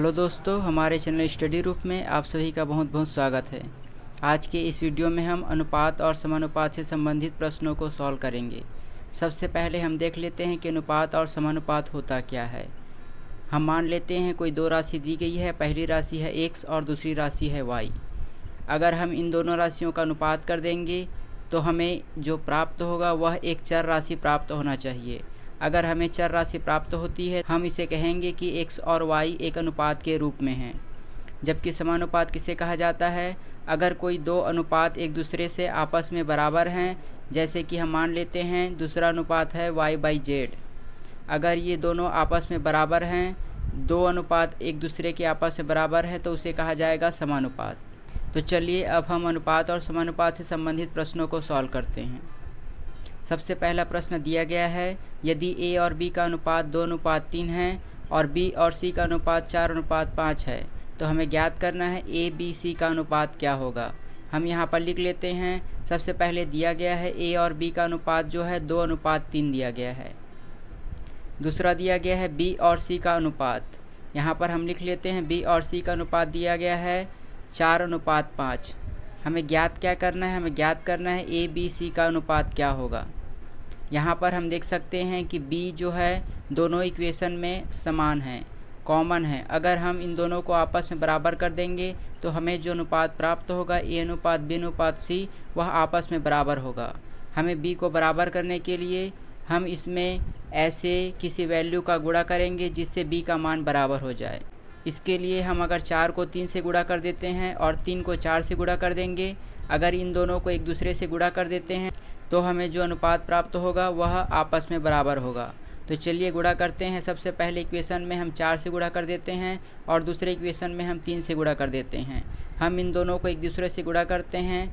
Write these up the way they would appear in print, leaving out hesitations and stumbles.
Hello दोस्तों, हमारे channel study रूप में आप सभी का बहुत बहुत स्वागत है। आज के इस वीडियो में हम अनुपात और समानुपात से संबंधित प्रश्नों को सॉल्व करेंगे। सबसे पहले हम देख लेते हैं कि अनुपात और समानुपात होता क्या है। हम मान लेते हैं कोई दो राशि दी गई है, पहली राशि है x और दूसरी राशि है y। अगर हम इन दोनों राशियों का अनुपात कर देंगे तो हमें जो प्राप्त होगा वह एक चर राशि प्राप्त होना चाहिए। अगर हमें चर राशि प्राप्त होती है हम इसे कहेंगे कि x और y एक अनुपात के रूप में हैं। जबकि समानुपात किसे कहा जाता है? अगर कोई दो अनुपात एक दूसरे से आपस में बराबर हैं, जैसे कि हम मान लेते हैं दूसरा अनुपात है y/z। अगर ये दोनों आपस में बराबर हैं, दो अनुपात एक दूसरे के आपस में बराबर हैं, तो उसे कहा जाएगा समानुपात। तो चलिए अब हम अनुपात और समानुपात से संबंधित प्रश्नों को सॉल्व करते हैं। सबसे पहला प्रश्न दिया गया है, यदि a और b का अनुपात 2:3 है और b और c का अनुपात 4:5 है तो हमें ज्ञात करना है a b c का अनुपात क्या होगा। हम यहाँ पर लिख लेते हैं। सबसे पहले दिया गया है a और b का अनुपात जो है 2:3 दिया गया है। दूसरा दिया गया है b और c का अनुपात। यहाँ पर हम लिख लेते हैं b और c का अनुपात दिया गया है 4:5। हमें ज्ञात क्या करना है? हमें ज्ञात करना है a b c का अनुपात क्या होगा। यहाँ पर हम देख सकते हैं कि b जो है दोनों इक्वेशन में समान है, कॉमन है। अगर हम इन दोनों को आपस में बराबर कर देंगे तो हमें जो अनुपात प्राप्त होगा a/b/c वह आपस में बराबर होगा। हमें b को बराबर करने के लिए हम इसमें ऐसे किसी वैल्यू का गुणा करेंगे जिससे b का मान बराबर हो जाए। इसके लिए हम अगर 4 को 3 से गुणा कर देते हैं और 3 को 4 से गुणा कर देंगे, अगर इन दोनों को एक दूसरे से गुणा कर देते हैं तो हमें जो अनुपात प्राप्त होगा वह आपस में बराबर होगा। तो चलिए गुणा करते हैं। सबसे पहले इक्वेशन में हम 4 से गुणा कर देते हैं और दूसरे इक्वेशन में हम 3 से गुणा कर देते हैं। हम इन दोनों को एक दूसरे से गुणा करते हैं।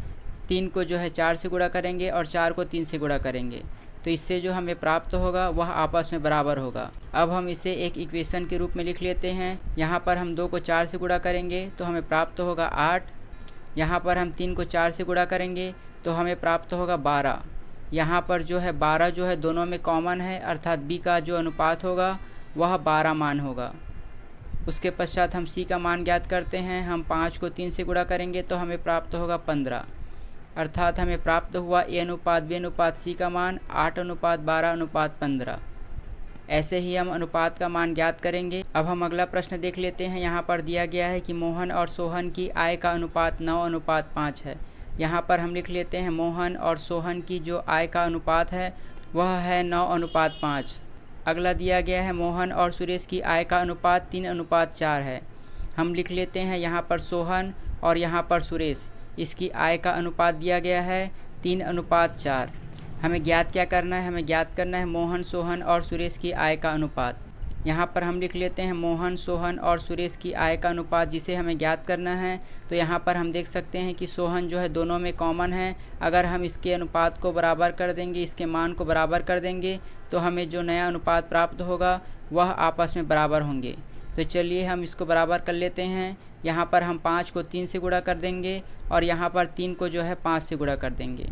3 को जो है 4 से गुणा करेंगे और 4 को 3 से गुणा करेंगे, तो इससे जो हमें प्राप्त होगा वह आपस में बराबर होगा। अब हम इसे एक इक्वेशन के रूप में लिख लेते हैं। यहाँ पर हम 2 को 4 से गुणा करेंगे तो हमें प्राप्त होगा 8। यहाँ पर हम 3 को 4 से गुणा करेंगे तो हमें प्राप्त होगा 12। यहाँ पर जो है 12 जो है दोनों में कॉमन है, अर्थात b का जो अनुपात होगा वह 12 मान होगा। उसके पश्चात हम c का मान ज्ञात करते हैं। हम 5 को 3 से गुणा करेंगे तो हमें प्राप्त होगा 15, अर्थात हमें प्राप्त हुआ a/b/c का मान 8:12:15। ऐसे ही हम अनुपात का मान ज्ञात करेंगे। अब हम अगला प्रश्न देख लेते हैं। यहाँ पर दिया गया है कि मोहन और सोहन की आय का अनुपात 9:5 है। यहाँ पर हम लिख लेते हैं मोहन और सोहन की जो आय का अनुपात है वह है 9:5। अगला दिया गया है मोहन और सुरेश की आय का अनुपात 3:4 है। हम लिख लेते हैं यहाँ पर सोहन और यहाँ पर सुरेश, इसकी आय का अनुपात दिया गया है 3:4। हमें ज्ञात क्या करना है? हमें ज्ञात करना है मोहन, सोहन और सुरेश की आय का अनुपात। यहाँ पर हम लिख लेते हैं मोहन, सोहन और सुरेश की आय का अनुपात, जिसे हमें ज्ञात करना है। तो यहाँ पर हम देख सकते हैं कि सोहन जो है दोनों में कॉमन है। अगर हम इसके अनुपात को बराबर कर देंगे, इसके मान को बराबर कर देंगे, तो हमें जो नया अनुपात प्राप्त होगा वह आपस में बराबर होंगे। तो चलिए हम इसको बराबर कर लेते हैं। यहाँ पर हम 5 को 3 से गुणा कर देंगे और यहाँ पर 3 को जो है 5 से गुणा कर देंगे।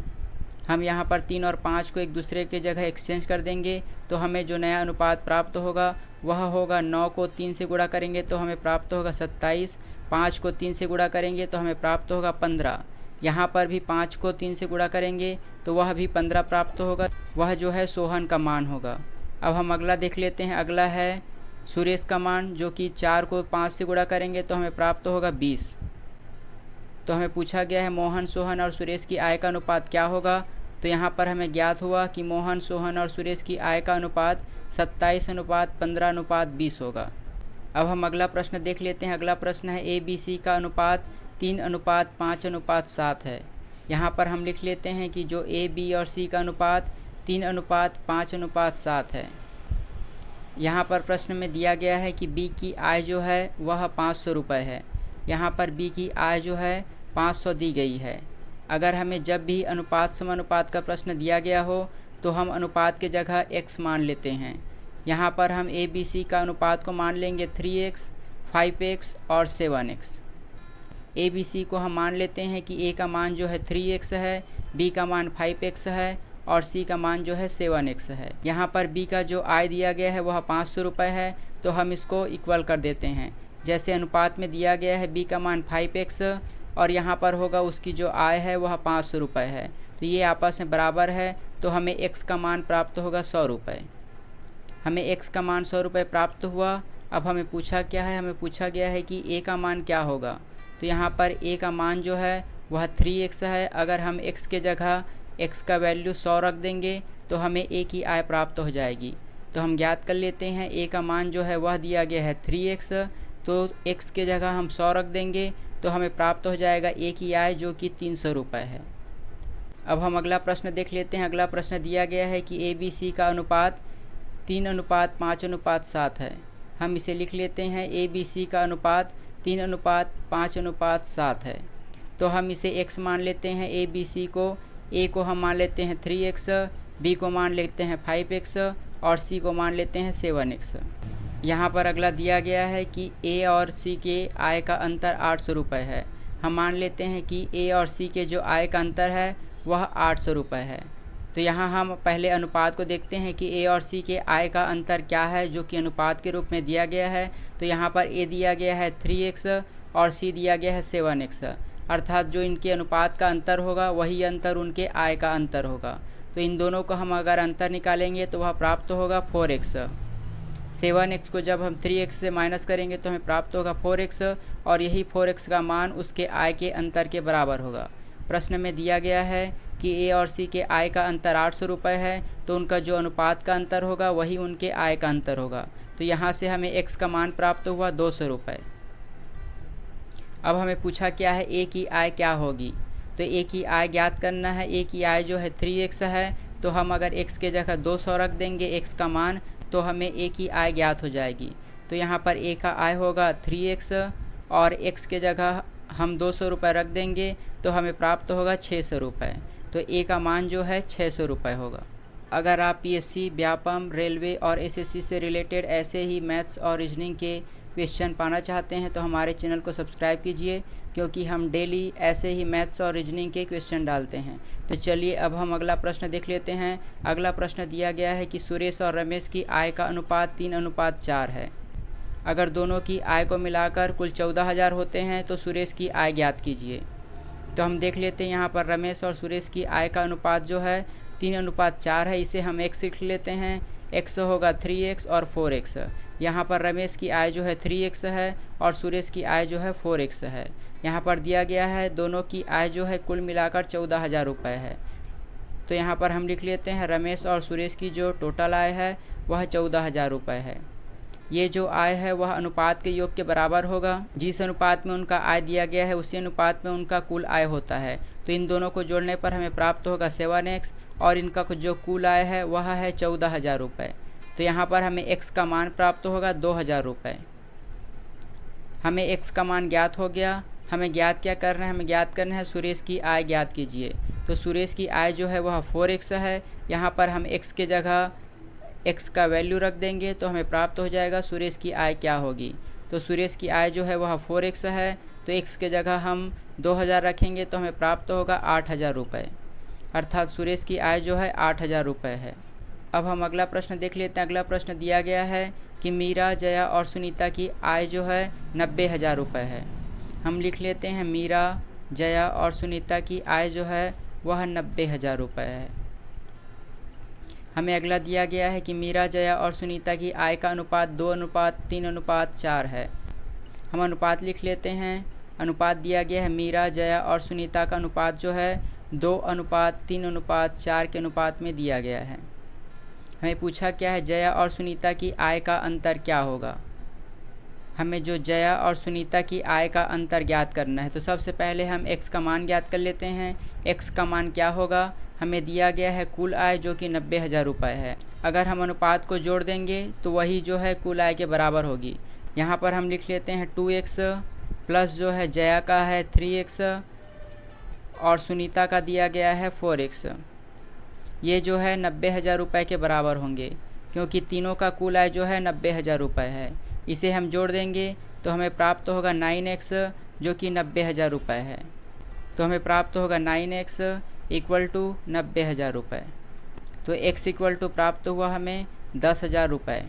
हम यहाँ पर 3 और 5 को एक दूसरे के जगह एक्सचेंज कर देंगे तो हमें जो नया अनुपात प्राप्त होगा वह होगा 9 को 3 से गुणा करेंगे तो हमें प्राप्त होगा 27। 5 को 3 से गुणा करेंगे तो हमें प्राप्त होगा 15। यहाँ पर भी 5 को 3 से गुणा करेंगे तो वह भी 15 प्राप्त होगा। वह जो है सोहन का मान होगा। अब हम अगला देख लेते हैं। अगला है सुरेश का मान, जो कि 4 को 5 से गुणा करेंगे तो हमें प्राप्त होगा 20। तो हमें पूछा गया है मोहन, सोहन और सुरेश की आय का अनुपात क्या होगा। तो यहाँ पर हमें ज्ञात हुआ कि मोहन, सोहन और सुरेश की आय का अनुपात 27:15:20 होगा। अब हम अगला प्रश्न देख लेते हैं। अगला प्रश्न है a b c का अनुपात 3:5:7 है। यहाँ पर हम लिख लेते हैं कि जो a b और c का अनुपात 3:5:7 है। यहाँ पर प्रश्न में दिया गया है कि b की आय जो है वह 500 रुपये है। यहाँ पर b की आय जो है 500 दी गई है। अगर हमें जब भी अनुपात समानुपात का प्रश्न दिया गया हो तो हम अनुपात के जगह x मान लेते हैं। यहाँ पर हम a b c का अनुपात को मान लेंगे 3x, 5x और 7x। a b c को हम मान लेते हैं कि a का मान जो है 3x है, b का मान 5x है और c का मान जो है 7x है। यहाँ पर b का जो आय दिया गया है वह 500 रुपये है, तो हम इसको इक्वल कर देते हैं। जैसे अनुपात में दिया गया है b का मान 5x और यहाँ पर होगा उसकी जो आय है वह 500 रुपये है, तो ये आपस में बराबर है, तो हमें x का मान प्राप्त होगा 100 रुपये। हमें x का मान 100 रुपये प्राप्त हुआ। अब हमें पूछा क्या है, हमें पूछा गया है कि a का मान क्या होगा। तो यहाँ पर a का मान जो है वह 3x है। अगर हम x के जगह x का वैल्यू 100 रख देंगे तो हमें a की आय प्राप्त हो जाएगी। तो हम ज्ञात कर लेते हैं a का मान जो है वह दिया गया है 3x, तो x के जगह हम 100 रख देंगे तो हमें प्राप्त हो जाएगा a की आय जो कि 300 रुपये है। अब हम अगला प्रश्न देख लेते हैं। अगला प्रश्न दिया गया है कि ABC का अनुपात 3:5:7 है। हम इसे लिख लेते हैं ABC का अनुपात 3:5:7 है। तो हम इसे x मान लेते हैं ABC को, a को हम मान लेते हैं 3x, b को मान लेते हैं 5x और c को मान लेते हैं 7x। यहाँ पर अगला दिया गया है कि a और c के आय का अंतर 800 रुपये है। हम मान लेते हैं कि a और c के जो आय का अंतर है वह 800 रुपये है। तो यहाँ हम पहले अनुपात को देखते हैं कि a और c के आय का अंतर क्या है, जो कि अनुपात के रूप में दिया गया है। तो यहाँ पर a दिया गया है 3x और c दिया गया है 7x, अर्थात जो इनके अनुपात का अंतर होगा वही अंतर उनके आय का अंतर होगा। तो इन दोनों को हम अगर अंतर निकालेंगे तो वह प्राप्त होगा 4x। 7x को जब हम 3x से माइनस करेंगे तो हमें प्राप्त होगा 4x और यही 4x का मान उसके आय के अंतर के बराबर होगा। प्रश्न में दिया गया है कि a और c के आय का अंतर 800 रुपये है, तो उनका जो अनुपात का अंतर होगा वही उनके आय का अंतर होगा। तो यहाँ से हमें x का मान प्राप्त हुआ 200 रुपये। अब हमें पूछा क्या है a की आय क्या होगी। तो a की आय ज्ञात करना है। a की आय जो है 3x है, तो हम अगर x के जगह 200 रख देंगे x का मान, तो हमें a की आय ज्ञात हो जाएगी। तो यहाँ पर a का आय होगा 3x और x के जगह हम 200 रुपये रख देंगे तो हमें प्राप्त होगा 600 रुपये। तो a का मान जो है 600 रुपये होगा। अगर आप PSC, व्यापम, रेलवे और SSC से रिलेटेड ऐसे ही मैथ्स और रीजनिंग के क्वेश्चन पाना चाहते हैं तो हमारे चैनल को सब्सक्राइब कीजिए, क्योंकि हम डेली ऐसे ही मैथ्स और रीजनिंग के क्वेश्चन डालते हैं। तो चलिए अब हम अगला प्रश्न देख लेते हैं। अगला प्रश्न दिया गया है कि सुरेश और रमेश की आय का अनुपात 3:4 है। अगर दोनों की आय को मिलाकर कुल 14,000 होते हैं तो सुरेश की आय ज्ञात कीजिए। तो हम देख लेते हैं यहाँ पर रमेश और सुरेश की आय का अनुपात जो है 3:4 है। इसे हम x लिख लेते हैं। x होगा 3x और 4x। यहाँ पर रमेश की आय जो है 3x है और सुरेश की आय जो है 4x है। यहाँ पर दिया गया है दोनों की आय जो है कुल मिलाकर 14,000 रुपये है। तो यहाँ पर हम लिख लेते हैं रमेश और सुरेश की जो टोटल आय है वह 14,000 रुपये है। ये जो आय है वह अनुपात के योग के बराबर होगा। जिस अनुपात में उनका आय दिया गया है उसी अनुपात में उनका कुल आय होता है। तो इन दोनों को जोड़ने पर हमें प्राप्त होगा 7x और इनका जो कुल आय है वह है 14,000 रुपये। तो यहाँ पर हमें x का मान प्राप्त होगा 2,000 रुपये। हमें x का मान ज्ञात हो गया। हमें ज्ञात क्या करना है, हमें ज्ञात करना है सुरेश की आय ज्ञात कीजिए। तो सुरेश की आय जो है वह 4x है। यहाँ पर हम x के जगह x का वैल्यू रख देंगे तो हमें प्राप्त हो जाएगा सुरेश की आय क्या होगी। तो सुरेश की आय जो है वह 4x है, तो x के जगह हम 2,000 रखेंगे तो हमें प्राप्त होगा 8,000 रुपये, अर्थात सुरेश की आय जो है 8,000 रुपये है। अब हम अगला प्रश्न देख लेते हैं। अगला प्रश्न दिया गया है कि मीरा, जया और सुनीता की आय जो है 90,000 रुपये है। हम लिख लेते हैं मीरा, जया और सुनीता की आय जो है वह 90,000 रुपये है। हमें अगला दिया गया है कि मीरा, जया और सुनीता की आय का अनुपात 2:3:4 है। हम अनुपात लिख लेते हैं। अनुपात दिया गया है मीरा, जया और सुनीता का अनुपात जो है 2:3:4 के अनुपात में दिया गया है। हमें पूछा क्या है, जया और सुनीता की आय का अंतर क्या होगा। हमें जो जया और सुनीता की आय का अंतर ज्ञात करना है। तो सबसे पहले हम x का मान ज्ञात कर लेते हैं। x का मान क्या होगा, हमें दिया गया है कुल आय जो कि 90,000 रुपये है। अगर हम अनुपात को जोड़ देंगे तो वही जो है कुल आय के बराबर होगी। यहाँ पर हम लिख लेते हैं 2x प्लस जो है जया का है 3x और सुनीता का दिया गया है 4x। ये जो है 90,000 रुपये के बराबर होंगे, क्योंकि तीनों का कुल आय जो है 90,000 रुपये है। इसे हम जोड़ देंगे तो हमें प्राप्त होगा 9x जो कि 90,000 रुपये है। तो हमें प्राप्त होगा 9x इक्वल टू 90,000 रुपये। तो x इक्वल टू प्राप्त हुआ हमें 10,000 रुपये।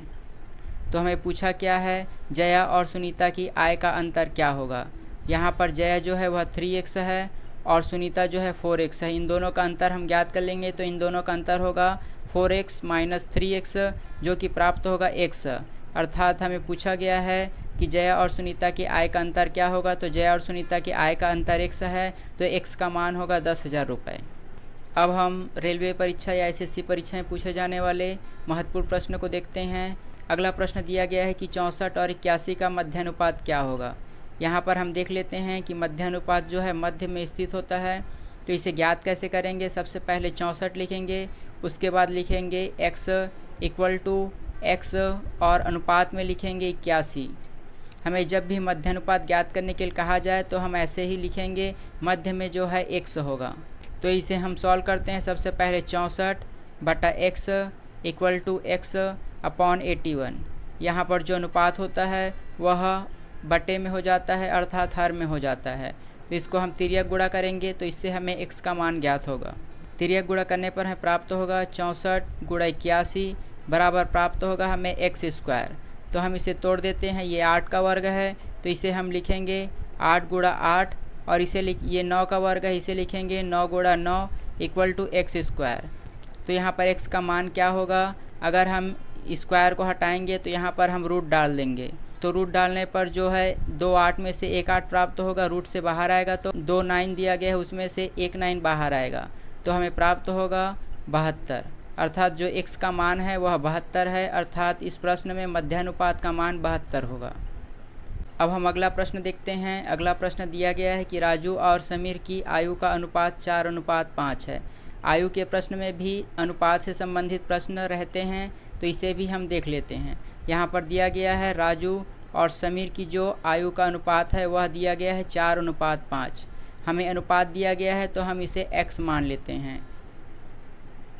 तो हमें पूछा क्या है, जया और सुनीता की आय का अंतर क्या होगा। यहाँ पर जया जो है वह 3x है और सुनीता जो है 4x है। इन दोनों का अंतर हम ज्ञात कर लेंगे, तो इन दोनों का अंतर होगा 4x माइनस 3x, जो कि प्राप्त होगा x। अर्थात हमें पूछा गया है कि जया और सुनीता की आय का अंतर क्या होगा, तो जया और सुनीता की आय का अंतर x है, तो x का मान होगा 10,000 रुपये। अब हम रेलवे परीक्षा या एसएससी परीक्षा में पूछे जाने वाले महत्वपूर्ण प्रश्न को देखते हैं। अगला प्रश्न दिया गया है कि 64 और 81 का मध्यानुपात क्या होगा। यहाँ पर हम देख लेते हैं कि मध्यानुपात जो है मध्य में स्थित होता है, तो इसे ज्ञात कैसे करेंगे। सबसे पहले 64 लिखेंगे, उसके बाद लिखेंगे x इक्वल टू x और अनुपात में लिखेंगे 81। हमें जब भी मध्यानुपात ज्ञात करने के लिए कहा जाए तो हम ऐसे ही लिखेंगे, मध्य में जो है x होगा। तो इसे हम सॉल्व करते हैं। सबसे पहले 64 बटा x equal to x upon 81। यहाँ पर जो अनुपात होता है वह बटे में हो जाता है, अर्थात हर में हो जाता है। तो इसको हम तिर्यक गुणा करेंगे, तो इससे हमें x का मान ज्ञात होगा। तिर्यक गुणा करने पर हमें प्राप्त होगा 64 गुणा 81 बराबर प्राप्त होगा हमें x²। तो हम इसे तोड़ देते हैं, ये 8 का वर्ग है, तो इसे हम लिखेंगे 8 गुणा 8 और इसे ये 9 का वर्ग है, इसे लिखेंगे 9 गुणा 9 इक्वल टू x²। तो यहाँ पर x का मान क्या होगा, अगर हम स्क्वायर को हटाएंगे तो यहाँ पर हम रूट डाल देंगे। तो रूट डालने पर जो है 2 8 में से 1 8 प्राप्त होगा, रूट से बाहर आएगा तो 2 9 दिया गया है, उसमें से 1 9 बाहर आएगा, तो हमें प्राप्त होगा 72। अर्थात जो x का मान है वह 72 है, अर्थात इस प्रश्न में मध्यानुपात का मान 72 होगा। अब हम अगला प्रश्न देखते हैं। अगला प्रश्न दिया गया है कि राजू और समीर की आयु का अनुपात 4:5 है। आयु के प्रश्न में भी अनुपात से संबंधित प्रश्न रहते हैं, तो इसे भी हम देख लेते हैं। यहाँ पर दिया गया है राजू और समीर की जो आयु का अनुपात है वह दिया गया है 4:5। हमें अनुपात दिया गया है तो हम इसे x मान लेते हैं।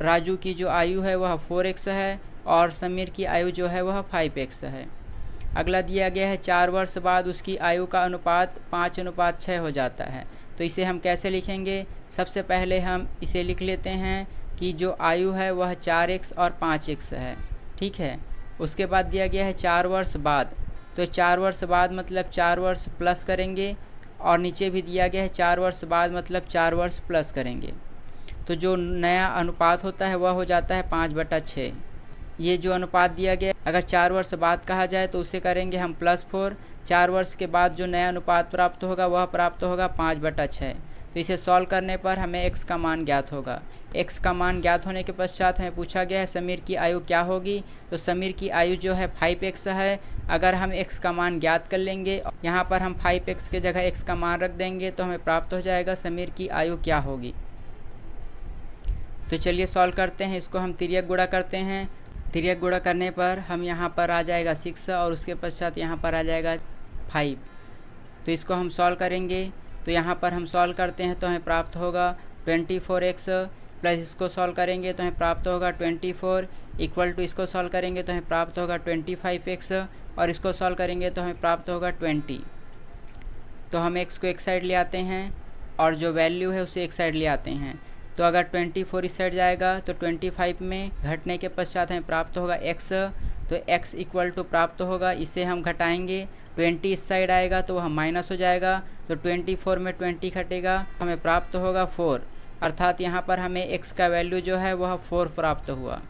राजू की जो आयु है वह 4x है और समीर की आयु जो है वह 5x है। अगला दिया गया है 4 वर्ष बाद उसकी आयु का अनुपात 5:6 हो जाता है। तो इसे हम कैसे लिखेंगे। सबसे पहले हम इसे लिख लेते हैं कि जो आयु है वह 4x और 5x है, ठीक है। उसके बाद दिया गया है 4 वर्ष बाद, तो 4 वर्ष बाद मतलब 4 वर्ष प्लस करेंगे और नीचे भी दिया गया है 4 वर्ष बाद मतलब 4 वर्ष प्लस करेंगे। तो जो नया अनुपात होता है वह हो जाता है 5/6। ये जो अनुपात दिया गया, अगर 4 वर्ष बाद कहा जाए तो उसे करेंगे हम +4। 4 वर्ष के बाद जो नया अनुपात प्राप्त होगा वह प्राप्त होगा 5/6। तो इसे सॉल्व करने पर हमें x का मान ज्ञात होगा। x का मान ज्ञात होने के पश्चात हमें पूछा गया है समीर की आयु क्या होगी। तो समीर की आयु जो है 5x है। अगर हम x का मान ज्ञात कर लेंगे, यहाँ पर हम 5x के जगह x का मान रख देंगे, तो हमें प्राप्त हो जाएगा समीर की आयु क्या होगी। तो चलिए सॉल्व करते हैं। इसको हम तिर्यक गुणा करते हैं। तिर्यक गुणा करने पर हम यहाँ पर आ जाएगा 6 और उसके पश्चात यहाँ पर आ जाएगा 5। तो इसको हम सॉल्व करेंगे, तो यहाँ पर हम सॉल्व करते हैं तो हमें प्राप्त होगा 24x प्लस इसको सॉल्व करेंगे तो हमें प्राप्त होगा 24 इक्वल टू इसको सॉल्व करेंगे तो हमें प्राप्त होगा 25x और इसको सॉल्व करेंगे तो हमें प्राप्त होगा 20। तो हम x को एक साइड ले आते हैं और जो वैल्यू है उसे एक साइड ले आते हैं। तो अगर 24 इस साइड जाएगा तो 25 में घटने के पश्चात हमें प्राप्त होगा x। तो x इक्वल टू प्राप्त होगा, इसे हम घटाएंगे, 20 इस साइड आएगा तो वह माइनस हो जाएगा, तो 24 में 20 घटेगा, हमें प्राप्त होगा 4। अर्थात यहाँ पर हमें x का वैल्यू जो है वह 4 प्राप्त हुआ।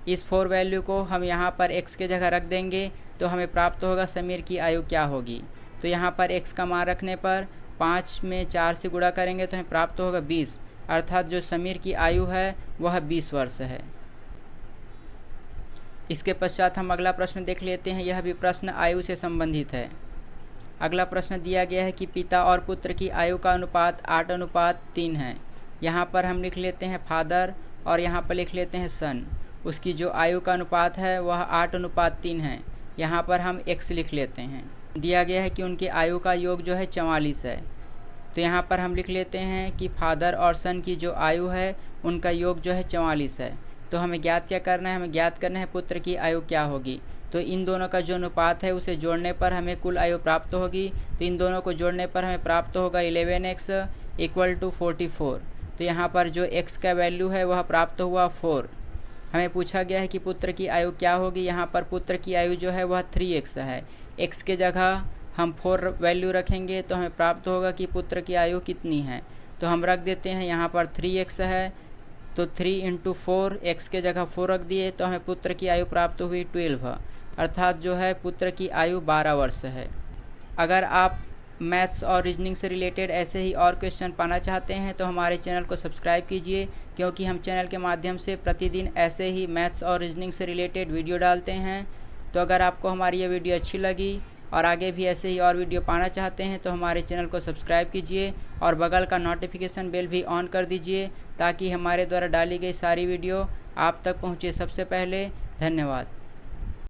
इस 4 वैल्यू को हम यहाँ पर x के जगह रख देंगे तो हमें प्राप्त होगा समीर की आयु क्या होगी। तो यहाँ पर x का मान रखने पर 5 में 4 से गुणा करेंगे तो हमें प्राप्त होगा 20। अर्थात जो समीर की आयु है वह 20 वर्ष है। इसके पश्चात हम अगला प्रश्न देख लेते हैं। यह भी प्रश्न आयु से संबंधित है। अगला प्रश्न दिया गया है कि पिता और पुत्र की आयु का अनुपात 8:3 है। यहाँ पर हम लिख लेते हैं फादर और यहाँ पर लिख लेते हैं सन। उसकी जो आयु का अनुपात है वह 8:3 है। यहाँ पर हम x लिख लेते हैं। दिया गया है कि उनकी आयु का योग जो है 44 है। तो यहाँ पर हम लिख लेते हैं कि फादर और सन की जो आयु है उनका योग जो है 44 है। तो हमें ज्ञात क्या करना है, हमें ज्ञात करना है पुत्र की आयु क्या होगी। तो इन दोनों का जो अनुपात है उसे जोड़ने पर हमें कुल आयु प्राप्त होगी। तो इन दोनों को जोड़ने पर हमें प्राप्त होगा 11x इक्वल टू 44। तो यहाँ पर जो x का वैल्यू है वह प्राप्त हुआ 4। हमें पूछा गया है कि पुत्र की आयु क्या होगी। यहाँ पर पुत्र की आयु जो है वह 3x है। x के जगह हम 4 वैल्यू रखेंगे तो हमें प्राप्त होगा कि पुत्र की आयु कितनी है। तो हम रख देते हैं, यहाँ पर 3x है तो 3 × 4, x के जगह 4 रख दिए तो हमें पुत्र की आयु प्राप्त हुई 12, अर्थात जो है पुत्र की आयु 12 वर्ष है। अगर आप मैथ्स और रीजनिंग से रिलेटेड ऐसे ही और क्वेश्चन पाना चाहते हैं तो हमारे चैनल को सब्सक्राइब कीजिए, क्योंकि हम चैनल के माध्यम से प्रतिदिन ऐसे ही मैथ्स और रीजनिंग से रिलेटेड वीडियो डालते हैं। तो अगर आपको हमारी ये वीडियो अच्छी लगी और आगे भी ऐसे ही और वीडियो पाना चाहते हैं तो हमारे चैनल को सब्सक्राइब कीजिए और बगल का नोटिफिकेशन बेल भी ऑन कर दीजिए, ताकि हमारे द्वारा डाली गई सारी वीडियो आप तक पहुँचे सबसे पहले। धन्यवाद।